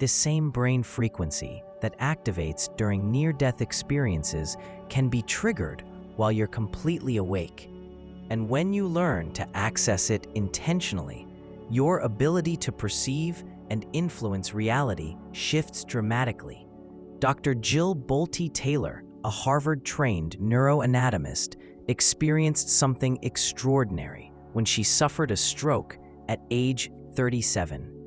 This same brain frequency that activates during near-death experiences can be triggered while you're completely awake. And when you learn to access it intentionally, your ability to perceive and influence reality shifts dramatically. Dr. Jill Bolte Taylor, a Harvard-trained neuroanatomist, experienced something extraordinary when she suffered a stroke at age 37.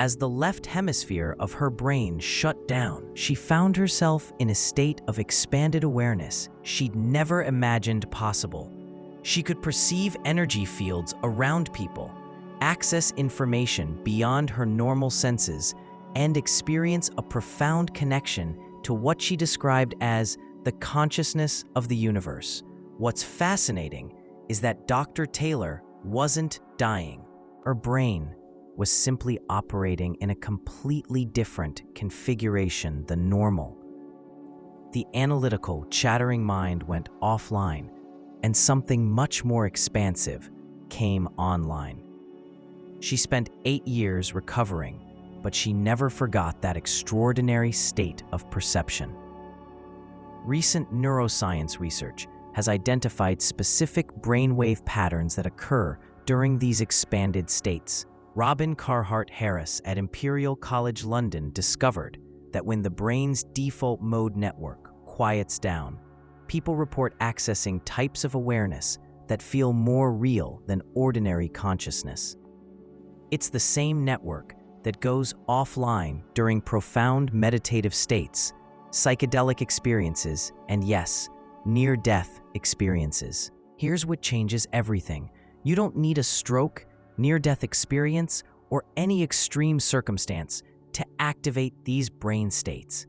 As the left hemisphere of her brain shut down, she found herself in a state of expanded awareness she'd never imagined possible. She could perceive energy fields around people, access information beyond her normal senses, and experience a profound connection to what she described as the consciousness of the universe. What's fascinating is that Dr. Taylor wasn't dying. Her brain was simply operating in a completely different configuration than normal. The analytical, chattering mind went offline, and something much more expansive came online. She spent 8 years recovering, but she never forgot that extraordinary state of perception. Recent neuroscience research has identified specific brainwave patterns that occur during these expanded states. Robin Carhart-Harris at Imperial College London discovered that when the brain's default mode network quiets down, people report accessing types of awareness that feel more real than ordinary consciousness. It's the same network that goes offline during profound meditative states, psychedelic experiences, and yes, near-death experiences. Here's what changes everything. You don't need a stroke, near-death experience, or any extreme circumstance to activate these brain states.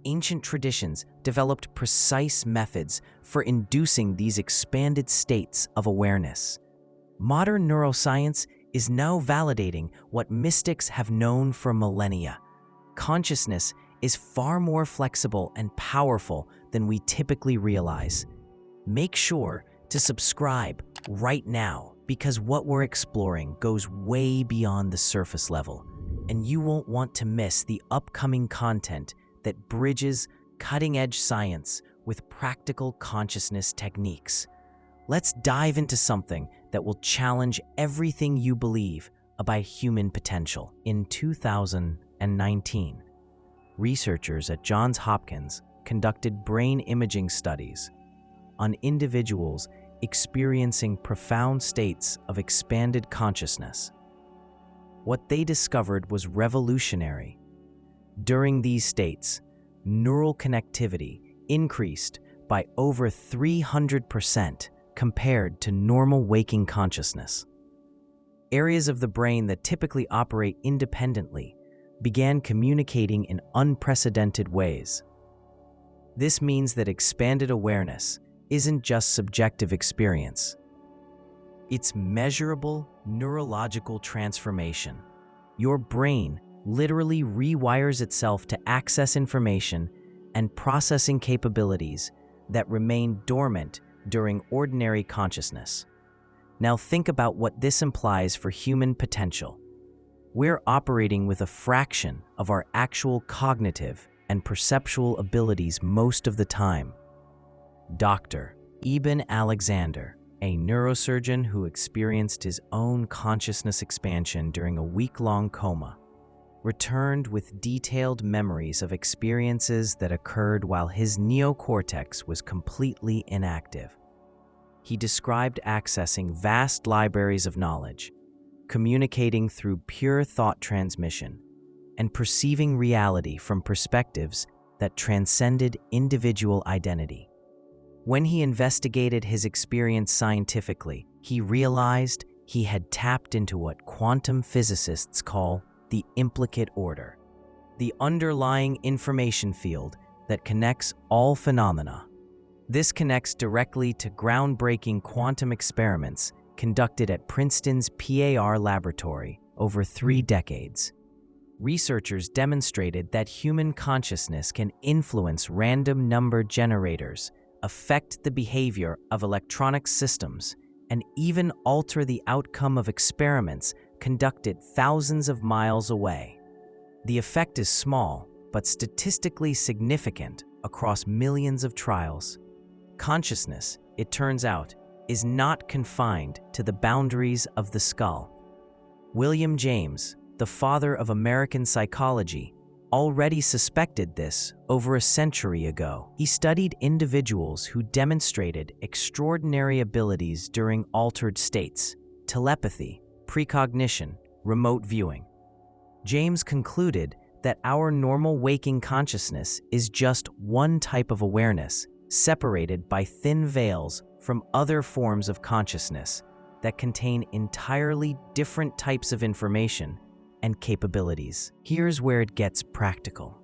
Ancient traditions developed precise methods for inducing these expanded states of awareness. Modern neuroscience is now validating what mystics have known for millennia. Consciousness is far more flexible and powerful than we typically realize. Make sure to subscribe right now, because what we're exploring goes way beyond the surface level, and you won't want to miss the upcoming content that bridges cutting-edge science with practical consciousness techniques. Let's dive into something that will challenge everything you believe about human potential. In 2019, researchers at Johns Hopkins conducted brain imaging studies on individuals experiencing profound states of expanded consciousness. What they discovered was revolutionary. During these states, neural connectivity increased by over 300% compared to normal waking consciousness. Areas of the brain that typically operate independently began communicating in unprecedented ways. This means that expanded awareness isn't just subjective experience. It's measurable neurological transformation. Your brain literally rewires itself to access information and processing capabilities that remain dormant during ordinary consciousness. Now think about what this implies for human potential. We're operating with a fraction of our actual cognitive and perceptual abilities most of the time. Dr. Eben Alexander, a neurosurgeon who experienced his own consciousness expansion during a week-long coma, returned with detailed memories of experiences that occurred while his neocortex was completely inactive. He described accessing vast libraries of knowledge, communicating through pure thought transmission, and perceiving reality from perspectives that transcended individual identity. When he investigated his experience scientifically, he realized he had tapped into what quantum physicists call the implicate order, the underlying information field that connects all phenomena. This connects directly to groundbreaking quantum experiments conducted at Princeton's PAR laboratory over 3 decades. Researchers demonstrated that human consciousness can influence random number generators, affect the behavior of electronic systems, and even alter the outcome of experiments conducted thousands of miles away. The effect is small, but statistically significant across millions of trials. Consciousness, it turns out, is not confined to the boundaries of the skull. William James, the father of American psychology, already suspected this over a century ago. He studied individuals who demonstrated extraordinary abilities during altered states, telepathy, precognition, remote viewing. James concluded that our normal waking consciousness is just one type of awareness, separated by thin veils from other forms of consciousness that contain entirely different types of information and capabilities. Here's where it gets practical.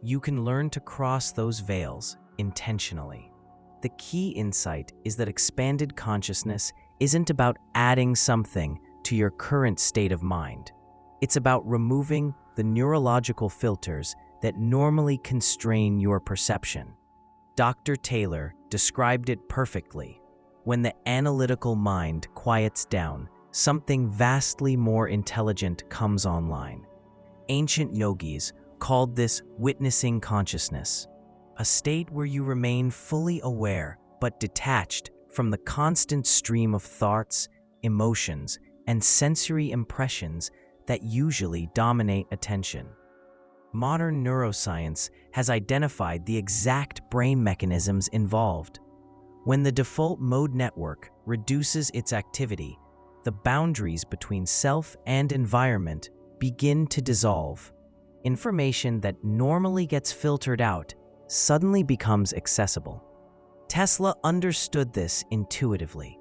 You can learn to cross those veils intentionally. The key insight is that expanded consciousness isn't about adding something to your current state of mind. It's about removing the neurological filters that normally constrain your perception. Dr. Taylor described it perfectly. When the analytical mind quiets down, something vastly more intelligent comes online. Ancient yogis called this witnessing consciousness, a state where you remain fully aware but detached from the constant stream of thoughts, emotions, and sensory impressions that usually dominate attention. Modern neuroscience has identified the exact brain mechanisms involved. When the default mode network reduces its activity, the boundaries between self and environment begin to dissolve. Information that normally gets filtered out suddenly becomes accessible. Tesla understood this intuitively.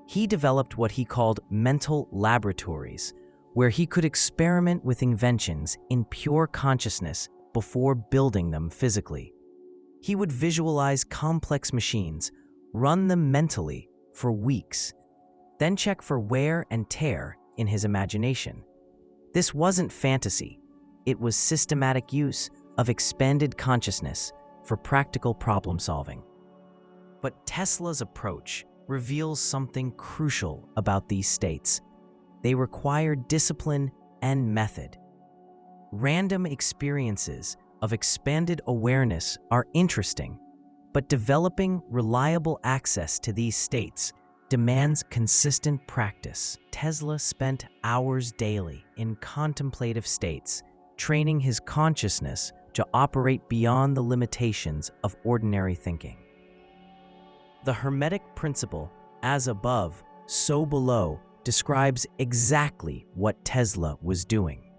He developed what he called mental laboratories, where he could experiment with inventions in pure consciousness before building them physically. He would visualize complex machines, run them mentally for weeks, then check for wear and tear in his imagination. This wasn't fantasy. It was systematic use of expanded consciousness for practical problem solving. But Tesla's approach reveals something crucial about these states. They require discipline and method. Random experiences of expanded awareness are interesting, but developing reliable access to these states demands consistent practice. Tesla spent hours daily in contemplative states, training his consciousness to operate beyond the limitations of ordinary thinking. The Hermetic principle, as above, so below, describes exactly what Tesla was doing.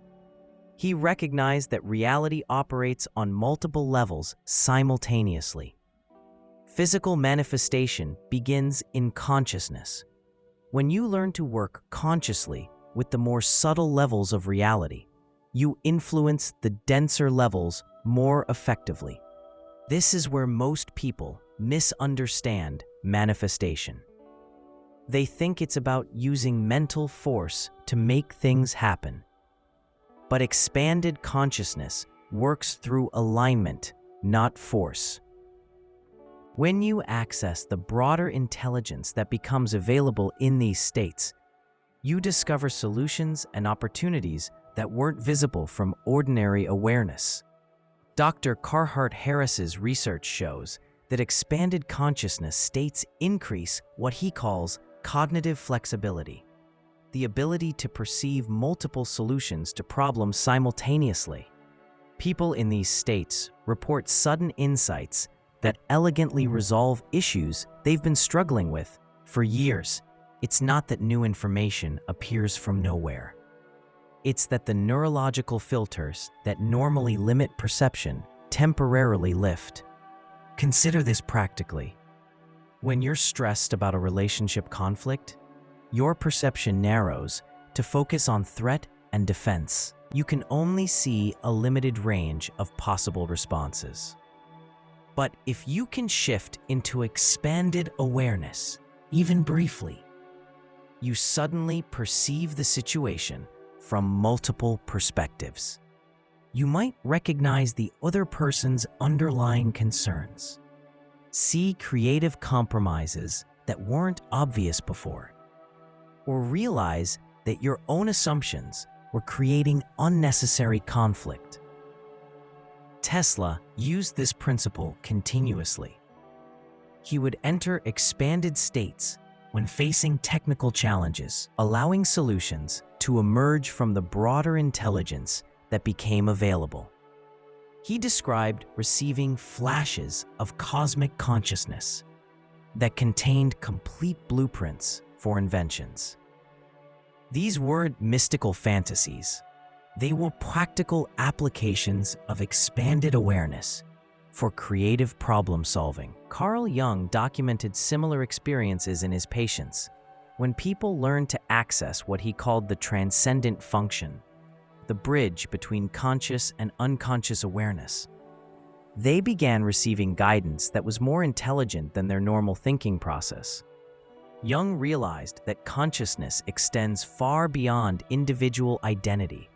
He recognized that reality operates on multiple levels simultaneously. Physical manifestation begins in consciousness. When you learn to work consciously with the more subtle levels of reality, you influence the denser levels more effectively. This is where most people misunderstand manifestation. They think it's about using mental force to make things happen. But expanded consciousness works through alignment, not force. When you access the broader intelligence that becomes available in these states, you discover solutions and opportunities that weren't visible from ordinary awareness. Dr. Carhart-Harris's research shows that expanded consciousness states increase what he calls cognitive flexibility, the ability to perceive multiple solutions to problems simultaneously. People in these states report sudden insights that elegantly resolve issues they've been struggling with for years. It's not that new information appears from nowhere. It's that the neurological filters that normally limit perception temporarily lift. Consider this practically. When you're stressed about a relationship conflict, your perception narrows to focus on threat and defense. You can only see a limited range of possible responses. But if you can shift into expanded awareness, even briefly, you suddenly perceive the situation from multiple perspectives. You might recognize the other person's underlying concerns, see creative compromises that weren't obvious before, or realize that your own assumptions were creating unnecessary conflict. Tesla used this principle continuously. He would enter expanded states when facing technical challenges, allowing solutions to emerge from the broader intelligence that became available. He described receiving flashes of cosmic consciousness that contained complete blueprints for inventions. These weren't mystical fantasies. They were practical applications of expanded awareness for creative problem solving. Carl Jung documented similar experiences in his patients when people learned to access what he called the transcendent function, the bridge between conscious and unconscious awareness. They began receiving guidance that was more intelligent than their normal thinking process. Jung realized that consciousness extends far beyond individual identity.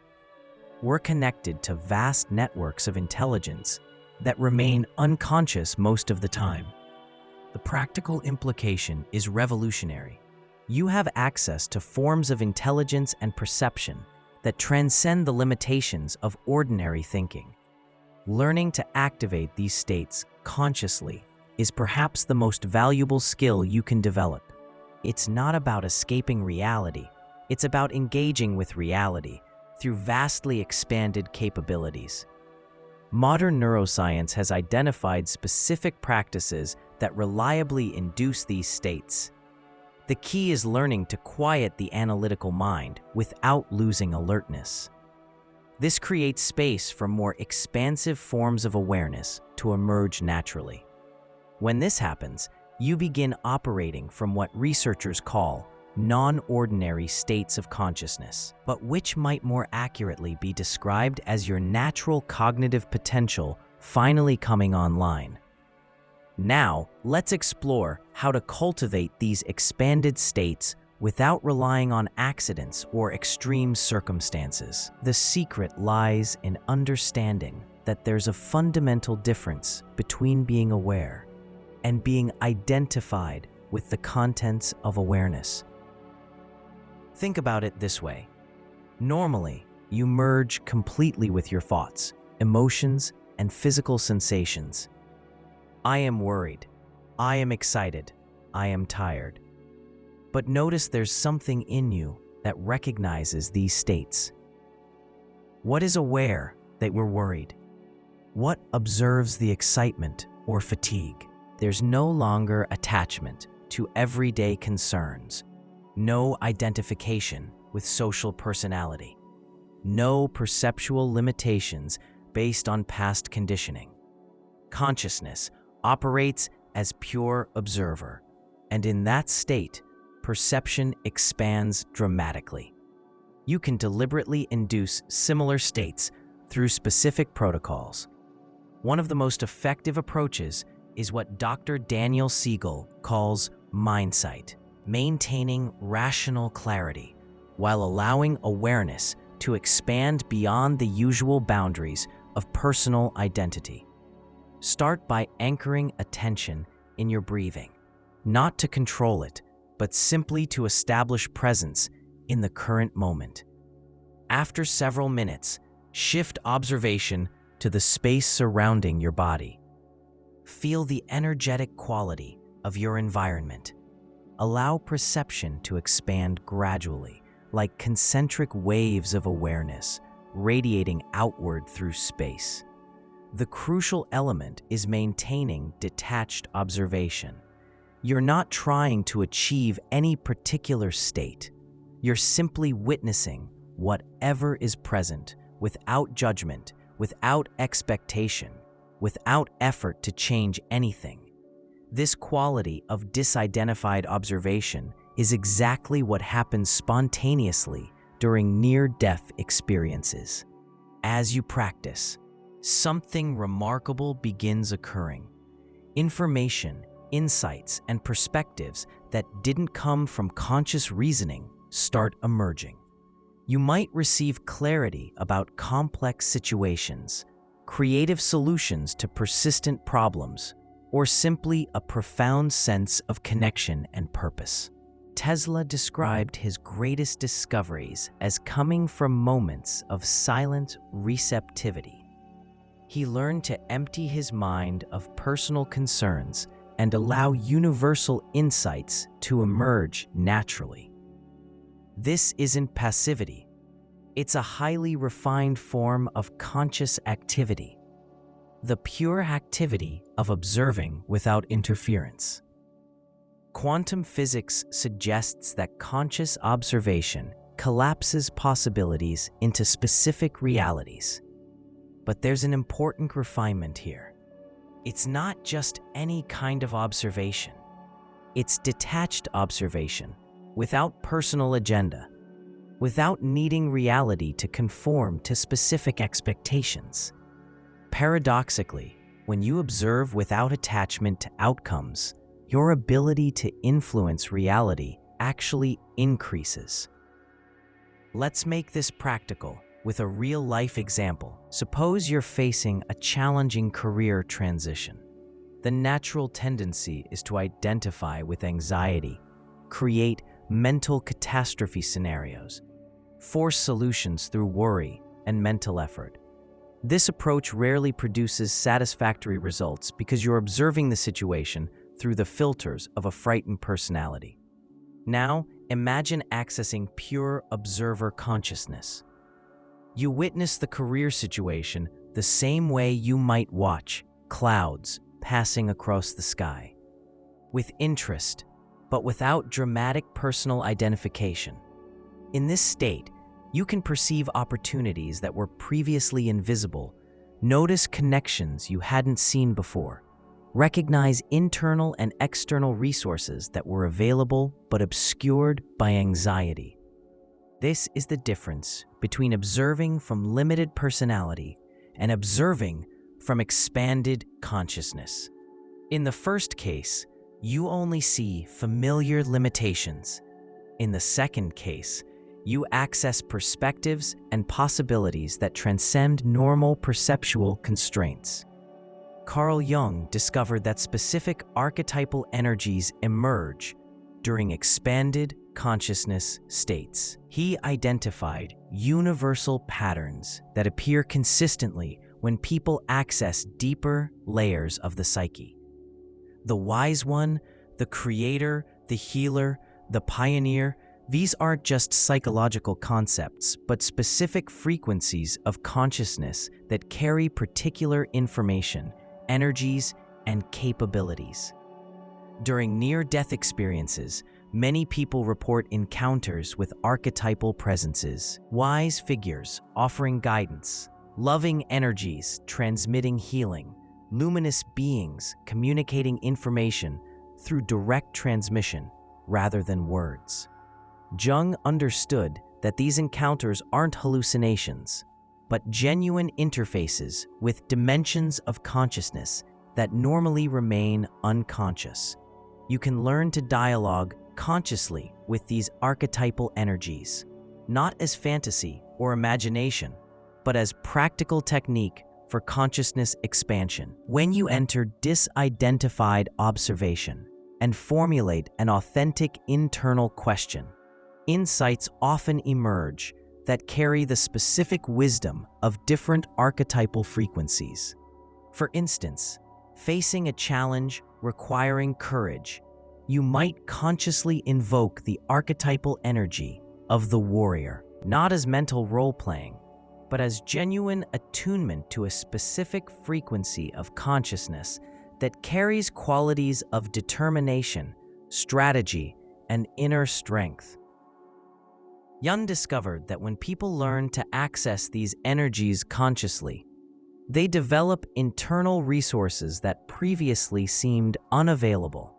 We're connected to vast networks of intelligence that remain unconscious most of the time. The practical implication is revolutionary. You have access to forms of intelligence and perception that transcend the limitations of ordinary thinking. Learning to activate these states consciously is perhaps the most valuable skill you can develop. It's not about escaping reality. It's about engaging with reality through vastly expanded capabilities. Modern neuroscience has identified specific practices that reliably induce these states. The key is learning to quiet the analytical mind without losing alertness. This creates space for more expansive forms of awareness to emerge naturally. When this happens, you begin operating from what researchers call non-ordinary states of consciousness, but which might more accurately be described as your natural cognitive potential finally coming online. Now, let's explore how to cultivate these expanded states without relying on accidents or extreme circumstances. The secret lies in understanding that there's a fundamental difference between being aware and being identified with the contents of awareness. Think about it this way. Normally, you merge completely with your thoughts, emotions, and physical sensations. I am worried. I am excited. I am tired. But notice there's something in you that recognizes these states. What is aware that we're worried? What observes the excitement or fatigue? There's no longer attachment to everyday concerns, no identification with social personality, no perceptual limitations based on past conditioning. Consciousness operates as pure observer, and in that state, perception expands dramatically. You can deliberately induce similar states through specific protocols. One of the most effective approaches is what Dr. Daniel Siegel calls mindsight, maintaining rational clarity while allowing awareness to expand beyond the usual boundaries of personal identity. Start by anchoring attention in your breathing, not to control it, but simply to establish presence in the current moment. After several minutes, shift observation to the space surrounding your body. Feel the energetic quality of your environment. Allow perception to expand gradually, like concentric waves of awareness radiating outward through space. The crucial element is maintaining detached observation. You're not trying to achieve any particular state. You're simply witnessing whatever is present without judgment, without expectation, without effort to change anything. This quality of disidentified observation is exactly what happens spontaneously during near-death experiences. As you practice, something remarkable begins occurring. Information, insights, and perspectives that didn't come from conscious reasoning start emerging. You might receive clarity about complex situations, creative solutions to persistent problems, or simply a profound sense of connection and purpose. Tesla described his greatest discoveries as coming from moments of silent receptivity. He learned to empty his mind of personal concerns and allow universal insights to emerge naturally. This isn't passivity. It's a highly refined form of conscious activity, the pure activity of observing without interference. Quantum physics suggests that conscious observation collapses possibilities into specific realities. But there's an important refinement here. It's not just any kind of observation. It's detached observation, without personal agenda, without needing reality to conform to specific expectations. Paradoxically, when you observe without attachment to outcomes, your ability to influence reality actually increases. Let's make this practical with a real-life example. Suppose you're facing a challenging career transition. The natural tendency is to identify with anxiety, create mental catastrophe scenarios, force solutions through worry and mental effort. This approach rarely produces satisfactory results because you're observing the situation through the filters of a frightened personality. Now, imagine accessing pure observer consciousness. You witness the career situation the same way you might watch clouds passing across the sky, with interest, but without dramatic personal identification. In this state, you can perceive opportunities that were previously invisible, notice connections you hadn't seen before, recognize internal and external resources that were available but obscured by anxiety. This is the difference between observing from limited personality and observing from expanded consciousness. In the first case, you only see familiar limitations. In the second case, you access perspectives and possibilities that transcend normal perceptual constraints. Carl Jung discovered that specific archetypal energies emerge during expanded consciousness states. He identified universal patterns that appear consistently when people access deeper layers of the psyche. The wise one, the creator, the healer, the pioneer, these aren't just psychological concepts, but specific frequencies of consciousness that carry particular information, energies, and capabilities. During near-death experiences, many people report encounters with archetypal presences, wise figures offering guidance, loving energies transmitting healing, luminous beings communicating information through direct transmission rather than words. Jung understood that these encounters aren't hallucinations, but genuine interfaces with dimensions of consciousness that normally remain unconscious. You can learn to dialogue consciously with these archetypal energies, not as fantasy or imagination, but as practical technique for consciousness expansion. When you enter disidentified observation and formulate an authentic internal question, insights often emerge that carry the specific wisdom of different archetypal frequencies. For instance, facing a challenge requiring courage, you might consciously invoke the archetypal energy of the warrior, not as mental role-playing, but as genuine attunement to a specific frequency of consciousness that carries qualities of determination, strategy, and inner strength. Jung discovered that when people learn to access these energies consciously, they develop internal resources that previously seemed unavailable.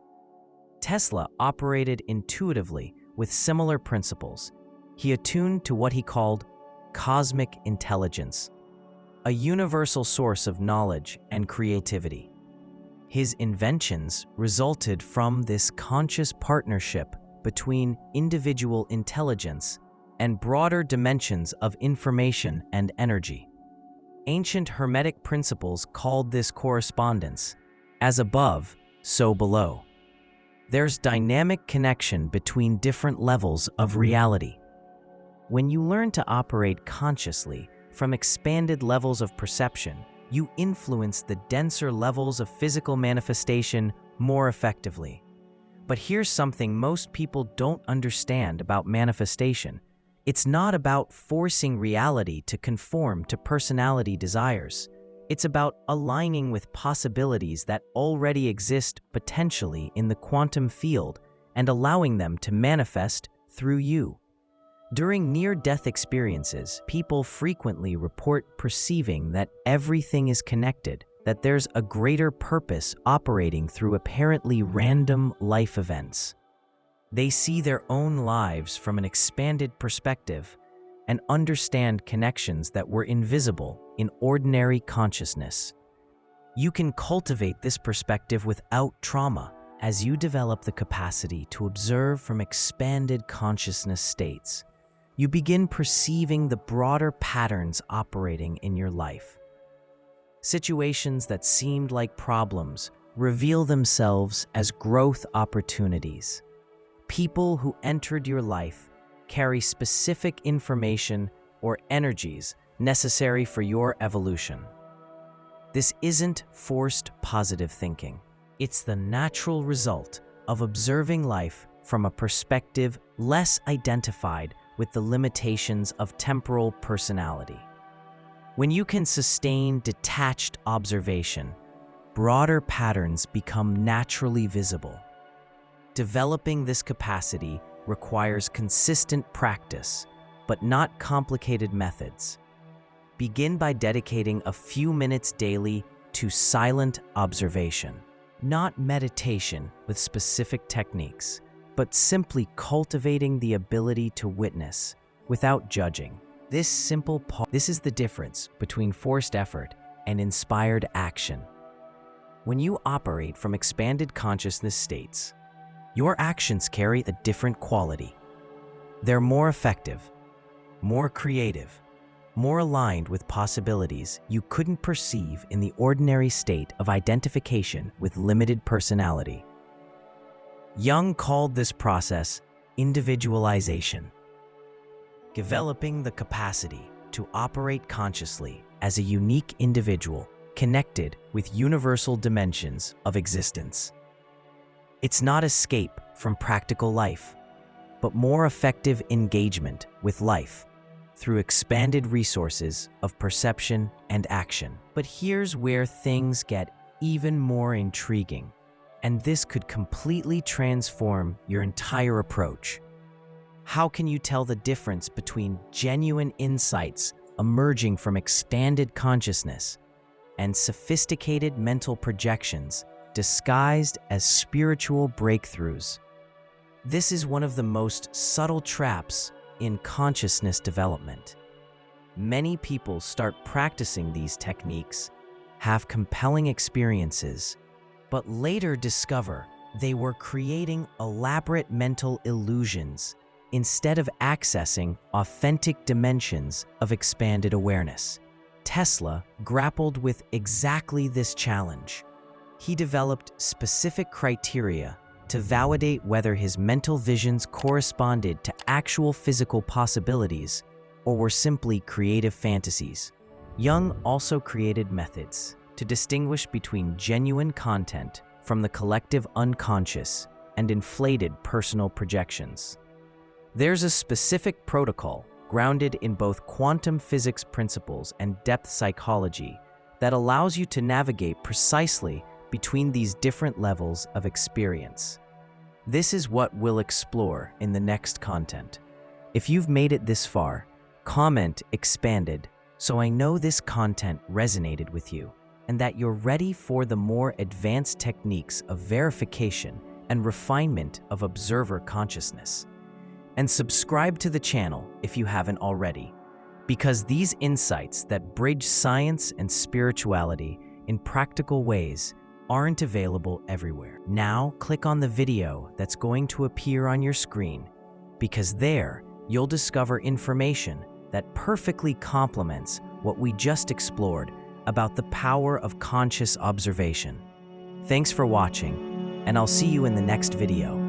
Tesla operated intuitively with similar principles. He attuned to what he called cosmic intelligence, a universal source of knowledge and creativity. His inventions resulted from this conscious partnership between individual intelligence and broader dimensions of information and energy. Ancient Hermetic principles called this correspondence, as above, so below. There's dynamic connection between different levels of reality. When you learn to operate consciously from expanded levels of perception, you influence the denser levels of physical manifestation more effectively. But here's something most people don't understand about manifestation. It's not about forcing reality to conform to personality desires. It's about aligning with possibilities that already exist potentially in the quantum field and allowing them to manifest through you. During near-death experiences, people frequently report perceiving that everything is connected, that there's a greater purpose operating through apparently random life events. They see their own lives from an expanded perspective and understand connections that were invisible in ordinary consciousness. You can cultivate this perspective without trauma as you develop the capacity to observe from expanded consciousness states. You begin perceiving the broader patterns operating in your life. Situations that seemed like problems reveal themselves as growth opportunities. People who entered your life carry specific information or energies necessary for your evolution. This isn't forced positive thinking. It's the natural result of observing life from a perspective less identified with the limitations of temporal personality. When you can sustain detached observation, broader patterns become naturally visible. Developing this capacity requires consistent practice, but not complicated methods. Begin by dedicating a few minutes daily to silent observation, not meditation with specific techniques, but simply cultivating the ability to witness without judging. This is the difference between forced effort and inspired action. When you operate from expanded consciousness states, your actions carry a different quality. They're more effective, more creative, more aligned with possibilities you couldn't perceive in the ordinary state of identification with limited personality. Jung called this process individualization. Developing the capacity to operate consciously as a unique individual connected with universal dimensions of existence. It's not escape from practical life, but more effective engagement with life through expanded resources of perception and action. But here's where things get even more intriguing, and this could completely transform your entire approach. How can you tell the difference between genuine insights emerging from expanded consciousness and sophisticated mental projections disguised as spiritual breakthroughs? This is one of the most subtle traps in consciousness development. Many people start practicing these techniques, have compelling experiences, but later discover they were creating elaborate mental illusions instead of accessing authentic dimensions of expanded awareness. Tesla grappled with exactly this challenge. He developed specific criteria to validate whether his mental visions corresponded to actual physical possibilities or were simply creative fantasies. Jung also created methods to distinguish between genuine content from the collective unconscious and inflated personal projections. There's a specific protocol grounded in both quantum physics principles and depth psychology that allows you to navigate precisely between these different levels of experience. This is what we'll explore in the next content. If you've made it this far, comment expanded so I know this content resonated with you and that you're ready for the more advanced techniques of verification and refinement of observer consciousness. And subscribe to the channel if you haven't already, because these insights that bridge science and spirituality in practical ways aren't available everywhere. Now, click on the video that's going to appear on your screen, because there you'll discover information that perfectly complements what we just explored about the power of conscious observation. Thanks for watching, and I'll see you in the next video.